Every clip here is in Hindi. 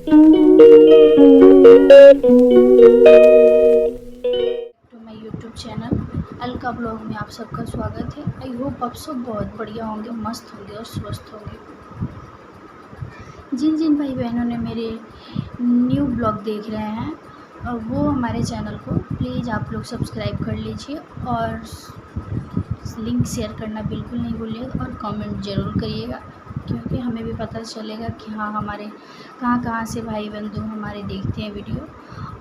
To my YouTube channel Alka blog में आप सबका स्वागत है। आई होप आप सब बहुत बढ़िया होंगे, मस्त होंगे और स्वस्थ होंगे। जिन जिन भाई बहनों ने मेरे न्यू ब्लॉग देख रहे हैं वो हमारे चैनल को प्लीज़ आप लोग सब्सक्राइब कर लीजिए और लिंक शेयर करना बिल्कुल नहीं भूलिएगा और कमेंट ज़रूर करिएगा, क्योंकि हमें भी पता चलेगा कि हाँ हमारे कहाँ से भाई बंधु हमारे देखते हैं वीडियो।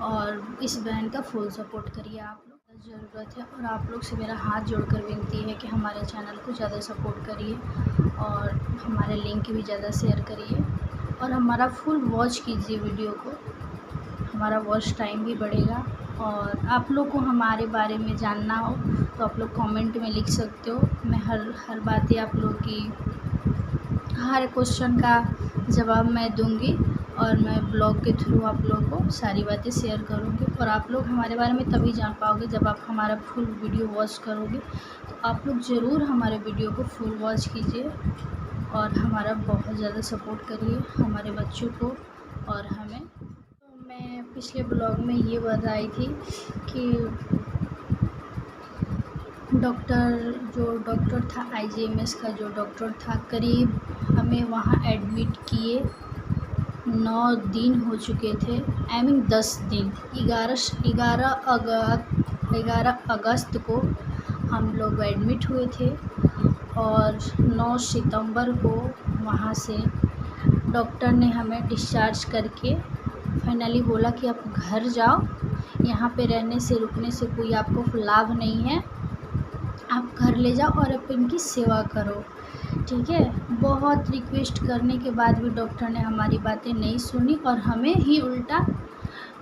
और इस बहन का फुल सपोर्ट करिए, आप लोग ज़रूरत है। और आप लोग से मेरा हाथ जोड़कर विनती है कि हमारे चैनल को ज़्यादा सपोर्ट करिए और हमारे लिंक भी ज़्यादा शेयर करिए और हमारा फुल वॉच कीजिए वीडियो को, हमारा वॉच टाइम भी बढ़ेगा। और आप लोग को हमारे बारे में जानना हो तो आप लोग कमेंट में लिख सकते हो। मैं हर बातें आप लोग की, हर क्वेश्चन का जवाब मैं दूंगी और मैं ब्लॉग के थ्रू आप लोग को सारी बातें शेयर करूंगी। और आप लोग हमारे बारे में तभी जान पाओगे जब आप हमारा फुल वीडियो वॉच करोगे। तो आप लोग ज़रूर हमारे वीडियो को फुल वॉच कीजिए और हमारा बहुत ज़्यादा सपोर्ट करिए, हमारे बच्चों को और हमें। तो मैं पिछले ब्लॉग में ये बताई थी कि डॉक्टर था, आईजीएमएस का जो डॉक्टर था, करीब हमें वहाँ एडमिट किए 9 दिन हो चुके थे। आई मीन 10 दिन। 11 अगस्त को हम लोग एडमिट हुए थे और 9 सितंबर को वहाँ से डॉक्टर ने हमें डिस्चार्ज करके फाइनली बोला कि आप घर जाओ, यहाँ पे रहने से रुकने से कोई आपको लाभ नहीं है, आप घर ले जाओ और आप इनकी सेवा करो, ठीक है। बहुत रिक्वेस्ट करने के बाद भी डॉक्टर ने हमारी बातें नहीं सुनी और हमें ही उल्टा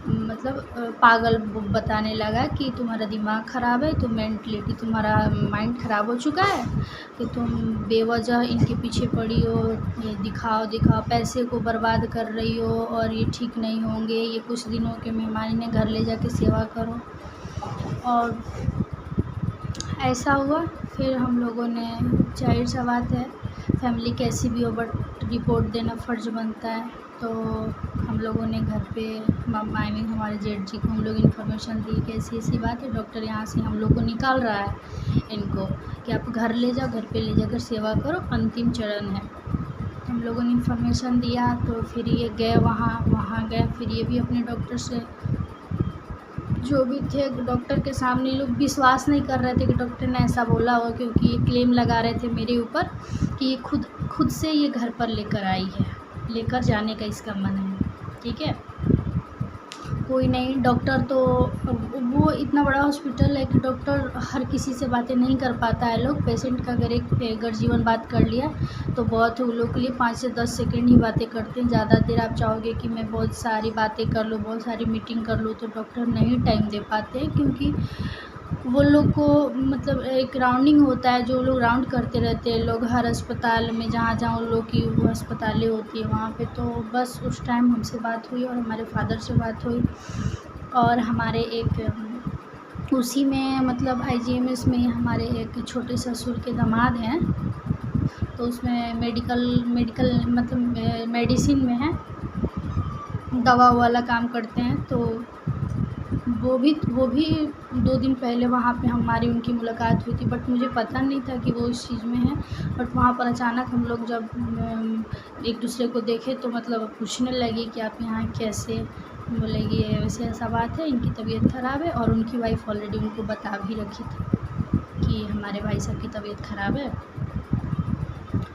मतलब पागल बताने लगा कि तुम्हारा दिमाग ख़राब है, तुम मेंटलिटी, तुम्हारा माइंड ख़राब हो चुका है कि तुम बेवजह इनके पीछे पड़ी हो, ये दिखाओ पैसे को बर्बाद कर रही हो और ये ठीक नहीं होंगे, ये कुछ दिनों के मेहमान, इन्हें घर ले जाके सेवा करो। और ऐसा हुआ। फिर हम लोगों ने, जाहिर सा बात है फैमिली कैसी भी हो बट रिपोर्ट देना फ़र्ज़ बनता है, तो हम लोगों ने घर पे आई मीन हमारे जेठ जी को हम लोग इन्फॉर्मेशन दी कि ऐसी ऐसी बात है, डॉक्टर यहाँ से हम लोग को निकाल रहा है इनको कि आप घर ले जाओ, घर पे ले जाकर सेवा करो, अंतिम चरण है। हम लोगों ने इन्फॉर्मेशन दिया तो फिर ये गए वहाँ गए। फिर ये भी अपने डॉक्टर से, जो भी थे डॉक्टर के सामने, लोग विश्वास नहीं कर रहे थे कि डॉक्टर ने ऐसा बोला हो, क्योंकि ये क्लेम लगा रहे थे मेरे ऊपर कि ये खुद से ये घर पर लेकर आई है, लेकर जाने का इसका मन है, ठीक है। कोई नहीं, डॉक्टर तो वो इतना बड़ा हॉस्पिटल है कि डॉक्टर हर किसी से बातें नहीं कर पाता है। लोग पेशेंट का अगर जीवन बात कर लिया तो बहुत है, उन लोग के लिए 5 से 10 सेकंड ही बातें करते हैं। ज़्यादा देर आप चाहोगे कि मैं बहुत सारी बातें कर लूँ, बहुत सारी मीटिंग कर लूँ, तो डॉक्टर नहीं टाइम दे पाते हैं, क्योंकि वो लोग को मतलब एक राउंडिंग होता है, जो लोग राउंड करते रहते हैं लोग हर अस्पताल में, जहाँ जहाँ उन लोग की वो अस्पतालें होती है वहाँ पे। तो बस उस टाइम हमसे बात हुई और हमारे फादर से बात हुई और हमारे एक उसी में मतलब आईजीएमएस में हमारे एक छोटे ससुर के दामाद हैं, तो उसमें मेडिकल मतलब मेडिसिन में है, दवा वाला काम करते हैं। तो वो भी 2 दिन पहले वहाँ पे हमारी उनकी मुलाकात हुई थी, बट मुझे पता नहीं था कि वो इस चीज़ में है। बट वहाँ पर अचानक हम लोग जब एक दूसरे को देखे तो मतलब पूछने लगी कि आप यहाँ कैसे, बोलेगी वैसे ऐसा बात है, इनकी तबीयत ख़राब है। और उनकी वाइफ ऑलरेडी उनको बता भी रखी थी कि हमारे भाई साहब की तबीयत ख़राब है।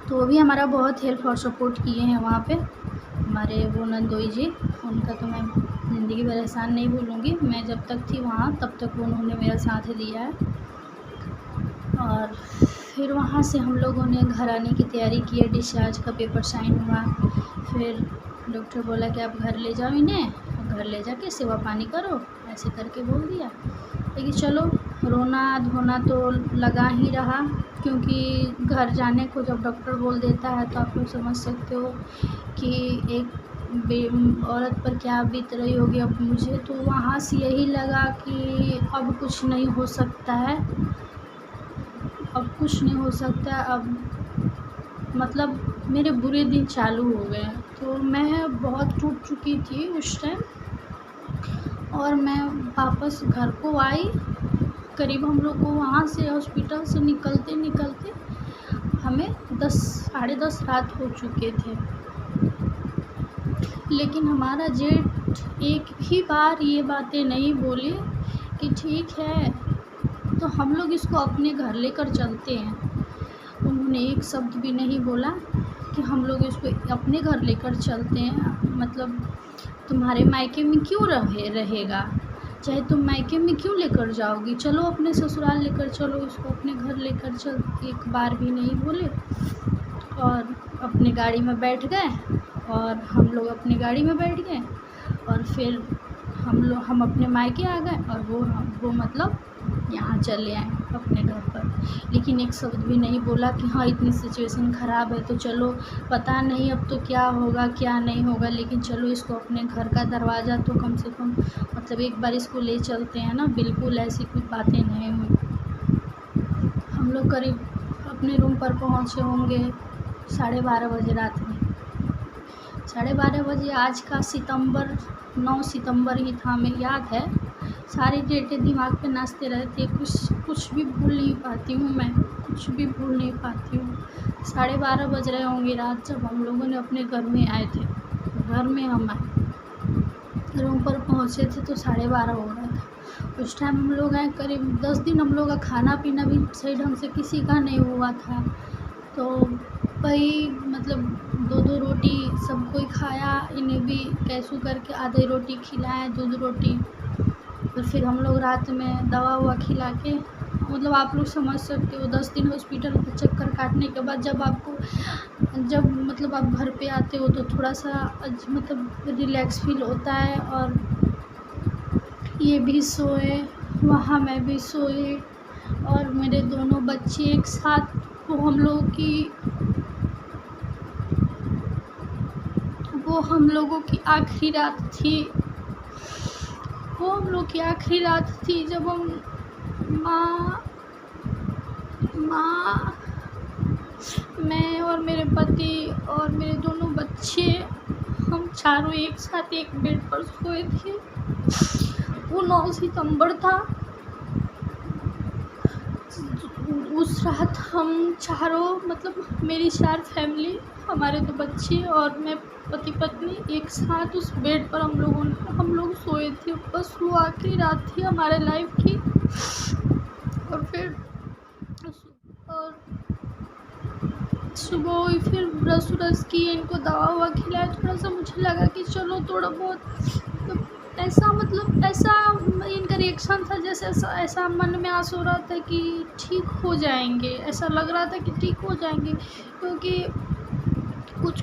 तो वो भी हमारा बहुत हेल्प और सपोर्ट किए हैं वहाँ पे, हमारे वो नंदोई जी, उनका तो मैं ज़िंदगी भर एहसान नहीं भूलूँगी। मैं जब तक थी वहाँ तब तक उन्होंने मेरा साथ दिया है। और फिर वहाँ से हम लोगों ने घर आने की तैयारी की है, डिस्चार्ज का पेपर साइन हुआ। फिर डॉक्टर बोला कि आप घर ले जाओ इन्हें, घर ले जाके सेवा पानी करो, ऐसे करके बोल दिया। लेकिन चलो, रोना धोना तो लगा ही रहा, क्योंकि घर जाने को जब डॉक्टर बोल देता है तो आप लोग समझ सकते हो कि एक औरत पर क्या बीत रही होगी। अब मुझे तो वहाँ से यही लगा कि अब कुछ नहीं हो सकता है, अब कुछ नहीं हो सकता। अब मतलब मेरे बुरे दिन चालू हो गए हैं। तो मैं बहुत टूट चुकी थी उस टाइम, और मैं वापस घर को आई। करीब हम लोग को वहाँ से हॉस्पिटल से निकलते निकलते हमें 10 साढ़े 10 रात हो चुके थे। लेकिन हमारा जेठ एक भी बार ये बातें नहीं बोले कि ठीक है तो हम लोग इसको अपने घर लेकर चलते हैं। उन्होंने एक शब्द भी नहीं बोला कि हम लोग इसको अपने घर लेकर चलते हैं, मतलब तुम्हारे मायके में क्यों रहेगा, चाहे तुम मायके में क्यों लेकर जाओगी, चलो अपने ससुराल लेकर चलो, इसको अपने घर लेकर चल। एक बार भी नहीं बोले और अपनी गाड़ी में बैठ गए, और हम लोग अपनी गाड़ी में बैठ गए, और फिर हम अपने मायके आ गए, और वो मतलब यहाँ चले आए अपने घर पर। लेकिन एक शब्द भी नहीं बोला कि हाँ इतनी सिचुएशन ख़राब है तो चलो, पता नहीं अब तो क्या होगा क्या नहीं होगा, लेकिन चलो इसको अपने घर का दरवाज़ा तो कम से कम मतलब एक बार इसको ले चलते हैं ना। बिल्कुल ऐसी कोई बातें नहीं हुई। हम लोग करीब अपने रूम पर पहुँचे होंगे 12:30 बजे रात में। 12:30 बजे आज का 9 सितंबर ही था, हमें याद है। सारी डेटें दिमाग पे नाचते रहती है, कुछ भी भूल नहीं पाती हूँ मैं, कुछ भी भूल नहीं पाती हूँ। 12:30 बज रहे होंगे रात जब हम लोगों ने अपने घर में आए थे। घर में हम आए, रूम पर पहुँचे थे तो 12:30 हो रहा था। उस टाइम हम लोग आए, करीब 10 दिन हम लोग का खाना पीना भी सही ढंग से किसी का नहीं हुआ था। तो वही मतलब 2-2 रोटी सब कोई खाया, इन्हें भी कैसू करके आधे रोटी खिलाएं, दूध रोटी। और फिर हम लोग रात में दवा खिला के, मतलब आप लोग समझ सकते हो 10 दिन हॉस्पिटल का चक्कर काटने के बाद जब मतलब आप घर पे आते हो तो थोड़ा सा मतलब रिलैक्स फील होता है। और ये भी सोए, वहाँ मैं भी सोई, और मेरे दोनों बच्चे एक साथ। वो हम लोगों की आखिरी रात थी। वो हम लोग की आखिरी रात थी जब हम मैं और मेरे पति और मेरे दोनों बच्चे, हम चारों एक साथ एक बेड पर सोए थे। वो 9 सितंबर था। उस रात हम चारों, मतलब मेरी 4 फैमिली, हमारे 2 बच्चे और मैं पति पत्नी एक साथ उस बेड पर हम लोग सोए थे। बस वो आखिरी रात थी हमारे लाइफ की। और फिर सुबह हुई, फिर ब्रश की, इनको दवा खिलाया। थोड़ा सा मुझे लगा कि चलो थोड़ा बहुत ऐसा इनका रिएक्शन था, जैसे ऐसा मन में आस हो रहा था कि ठीक हो जाएंगे, ऐसा लग रहा था कि ठीक हो जाएंगे, क्योंकि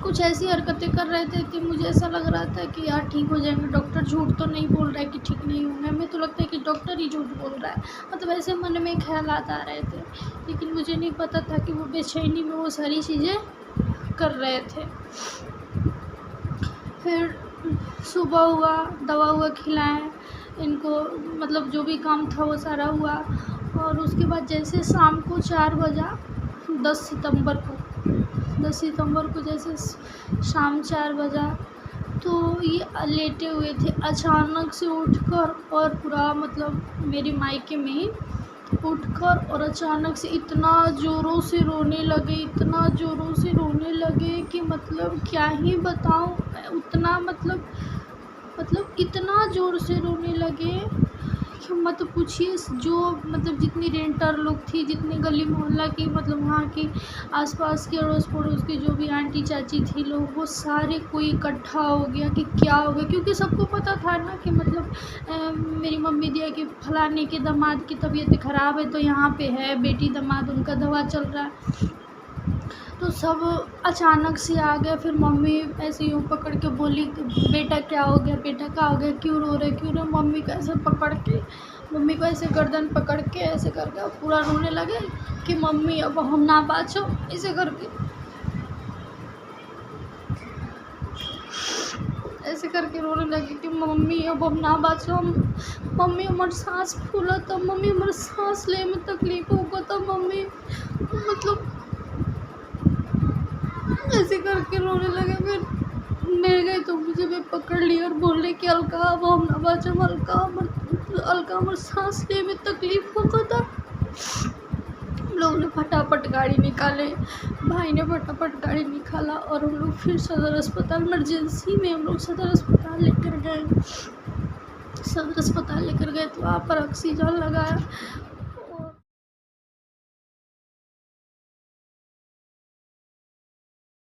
कुछ ऐसी हरकतें कर रहे थे कि मुझे ऐसा लग रहा था कि यार ठीक हो जाएंगे, डॉक्टर झूठ तो नहीं बोल रहा है कि ठीक नहीं होंगे। हमें तो लगता है कि डॉक्टर ही झूठ बोल रहा है, मतलब ऐसे मन में ख्यालात आ रहे थे। लेकिन मुझे नहीं पता था कि वो बेचैनी में वो सारी चीज़ें कर रहे थे। फिर सुबह हुआ, दवा खिलाएं इनको, मतलब जो भी काम था वो सारा हुआ। और उसके बाद जैसे शाम को 4 बजा, 10 सितंबर को जैसे शाम 4 बजा, तो ये लेटे हुए थे। अचानक से उठकर, और पूरा मतलब मेरे मायके में ही उठकर, और अचानक से इतना ज़ोरों से रोने लगे कि मतलब क्या ही बताऊं। उतना मतलब इतना ज़ोर से रोने लगे कि मत पूछिए। जो मतलब जितनी रेंटर लोग थी, जितनी गली मोहल्ला की, मतलब वहाँ की आसपास के अड़ोस पड़ोस की जो भी आंटी चाची थी लोग, वो सारे कोई इकट्ठा हो गया कि क्या हो गया। क्योंकि सबको पता था ना कि मतलब मेरी मम्मी दिया कि फलाने के दामाद की तबीयत ख़राब है, तो यहाँ पे है बेटी दामाद, उनका दवा चल रहा है। तो सब अचानक से आ गया। फिर मम्मी ऐसे यूँ पकड़ के बोली कि बेटा क्या हो गया, क्यों रो रहे। मम्मी को ऐसे गर्दन पकड़ के ऐसे करके पूरा रोने लगे कि मम्मी अब हम ना बाँचो, ऐसे करके रोने लगे कि मम्मी अब हम ना बाँचो। मम्मी हमार सांस फूला था, मम्मी हमारे सांस ले में तकलीफ होगा था, मम्मी मतलब ऐसे करके रोने लगे। फिर ले गए तो मुझे भी पकड़ लिया और बोले कि अलका अब हम ना बचम, अलका हमर सांस ले में तकलीफ होगा था। हम लोग ने फटाफट गाड़ी निकाले, भाई ने फटाफट गाड़ी निकाला और हम लोग फिर सदर अस्पताल इमरजेंसी में हम लोग सदर अस्पताल लेकर गए। सदर अस्पताल लेकर गए तो वहाँ पर ऑक्सीजन लगाया